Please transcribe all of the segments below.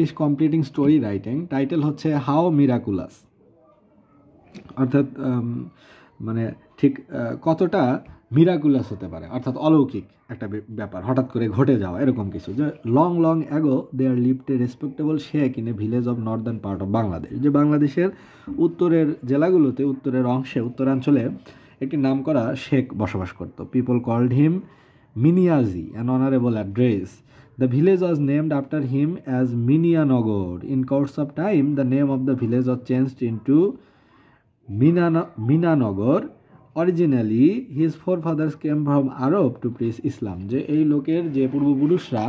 Is completing story writing, title হচ্ছে how miraculous, অর্থাৎ মানে ঠিক কতটা মিরাকুলাস হতে পারে, অর্থাৎ অলৌকিক একটা ব্যাপার হঠাৎ করে ঘটে যাওয়া এরকম কিছু। যে long long ago there lived a respectable sheikh in a village of northern part of Bangladesh. যে বাংলাদেশের উত্তরের জেলাগুলোতে, উত্তরের অংশে, উত্তরাঞ্চলে একটি নামকরা শেখ বসবাস করত। People called him Miniyaji, an honourable address. The village was named after him as Minianogor. In course of time, the name of the village was changed into Minanogor. Originally, his forefathers came from Arab to preach Islam. যে এই লোকের যে পূর্বপুরুষরা,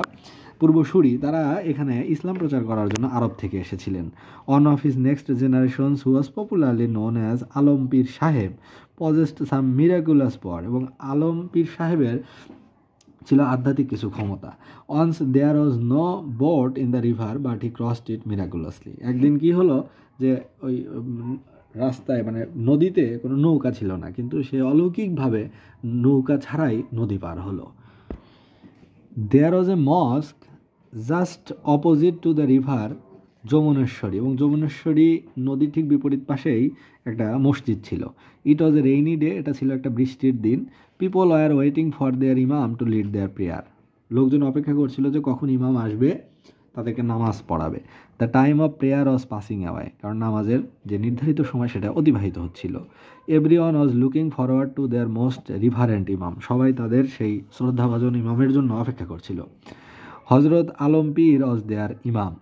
পূর্বসূরি, তারা এখানে ইসলাম প্রচার করার জন্য আরব থেকে এসেছিলেন। One of his next generations, who was popularly known as Alam পীর সাহেব, possessed some miraculous power. এবং আলম পীর সাহেবের ছিল আধ্যাত্মিক কিছু ক্ষমতা। Once there was no boat in the river but he crossed it miraculously. একদিন কি হলো যে ওই রাস্তায় মানে নদীতে কোনো নৌকা ছিল না, কিন্তু সে অলৌকিকভাবে নৌকা ছাড়াই নদী পার হলো। There was a mosque just opposite to the river Jamuneshwari, এবং যমুনেশ্বরী নদীর ঠিক বিপরীত পাশেই একটা মসজিদ ছিল। It was A rainy day, এটা ছিল একটা বৃষ্টির দিন। People were waiting for their ইমাম টু লিড দেয়ার প্রেয়ার। লোকজন অপেক্ষা করছিল যে কখন ইমাম আসবে, তাদেরকে নামাজ পড়াবে। The time of prayer was passing away, কারণ নামাজের যে নির্ধারিত সময় সেটা অতিবাহিত হচ্ছিল। Every one was looking forward to their most reverend imam, সবাই তাদের সেই শ্রদ্ধাভাজন ইমামের জন্য অপেক্ষা করছিল। হজরত আলম পীর was their imam.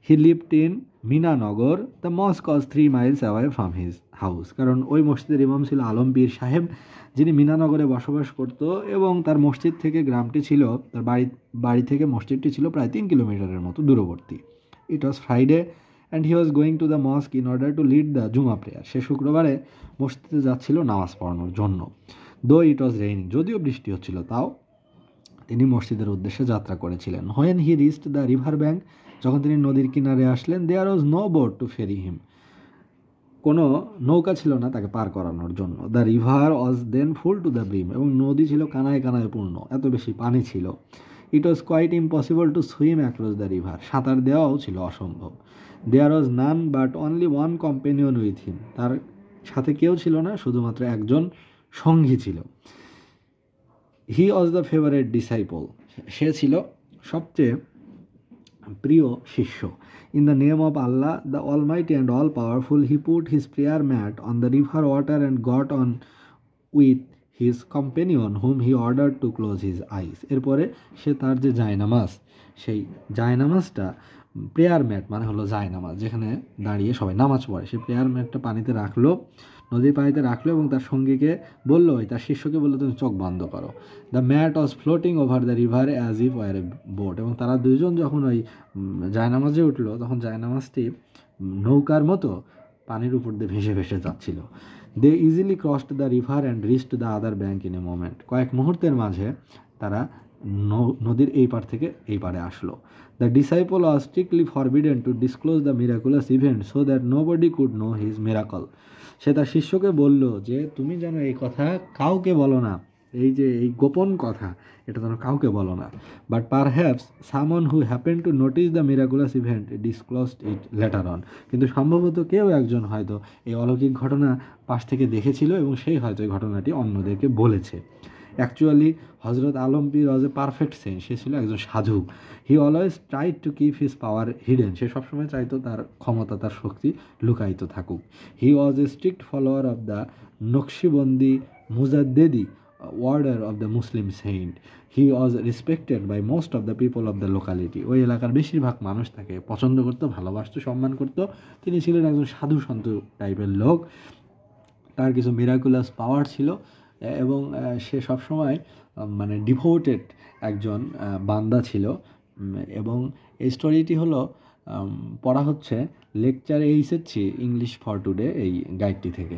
He lived in Minanagar, the mosque was 3 miles away from his house. কারণ ওই মসজিদের ইমাম ছিল আলম পীর সাহেব, যিনি মিনানগরে বসবাস করত, এবং তার মসজিদ থেকে গ্রামটি ছিল, তার বাড়ি থেকে মসজিদটি ছিল প্রায় 3 কিলোমিটারের মতো দূরবর্তী। It was Friday and he was going to the mosque in order to lead the Jumma prayer. সে শুক্রবারে মসজিদে যাচ্ছিল নামাজ পড়ানোর জন্য। দো ইট ওয়াজ রেইনিং, যদিও বৃষ্টি হচ্ছিল, তাও তিনি মসজিদের উদ্দেশ্যে যাত্রা করেছিলেন। When he reached the river bank, যখন তিনি নদীর কিনারে আসলেন, there was no boat to ferry him, কোনো নৌকা ছিল না তাকে পার করানোর জন্য। The river was then full to the brim, এবং নদী ছিল কানায় কানায় পূর্ণ, এত বেশি পানি ছিল। It was quite impossible to swim across the river, সাঁতার দেওয়াও ছিল অসম্ভব। There was none but only one companion with him, তার সাথে কেউ ছিল না, শুধুমাত্র একজন সঙ্গী ছিল। He was the favourite disciple, সে ছিল সবচেয়ে প্রিয় শিষ্য। In the name of Allah, the Almighty and All-Powerful, he put his prayer mat on the river water and got on with his companion, whom he ordered to close his eyes. এরপরে সে তার যে জায়নামাজ, সেই জায়নামাজটা, prayer mat মানে হলো জায়নামাজ, যেখানে দাঁড়িয়ে সবাই নামাজ পড়ে, সেই প্রেয়ার ম্যাটটা পানিতে রাখলো, নদীর পানিতে রাখলো, এবং তার সঙ্গীকে বললো, তার শিষ্যকে বললো, তুমি চোখ বন্ধ করো। The mat was floating over the river as if were a boat, এবং তারা দুইজন যখন ওই জায়নামাজে উঠলো, তখন জায়নামাজটি নৌকার মতো পানির উপর দিয়ে ভেসে ভেসে যাচ্ছিল। They easily crossed the river and reached the other bank in a moment, কয়েক মুহূর্তের মাঝে তারা নদীর এই পার থেকে এই পারে আসলো। The disciple was strictly forbidden to disclose the miraculous event so that nobody could know his miracle. সে তার শিষ্যকে বলল যে তুমি যেন এই কথা কাউকে বলো না, এই যে এই গোপন কথা, এটা যেন কাউকে বলো না। But perhaps someone who happen to notice the miraculous event disclosed it later on, কিন্তু সম্ভবত কেউ একজন হয়তো এই অলৌকিক ঘটনা পাশ থেকে দেখেছিল, এবং সেই হয়তো এই ঘটনাটি অন্যদেরকে বলেছে। অ্যাকচুয়ালি হজরত আলম পীর ওয়াজ এ পারফেক্ট সেন্ট, সে ছিল একজন সাধু। He always tried to keep his power hidden, সে সবসময় চাইতো তার ক্ষমতা, তার শক্তি লুকায়িত থাকুক। He was a strict follower of the Naqshbandi Mujaddidi order of the Muslim saint. He was respected by most of the people of the locality, ওই এলাকার বেশিরভাগ মানুষ তাকে পছন্দ করতো, ভালোবাসতো, সম্মান করতো। তিনি ছিলেন একজন সাধু সন্ত টাইপের লোক, তার কিছু মিরাকুলাস পাওয়ার ছিল, এবং সে সবসময় মানে ডিভোটেড একজন বান্দা ছিল। এবং এই স্টোরিটি হলো পড়া হচ্ছে লেকচার 8 ইংলিশ ফর টুডে এই গাইডটি থেকে।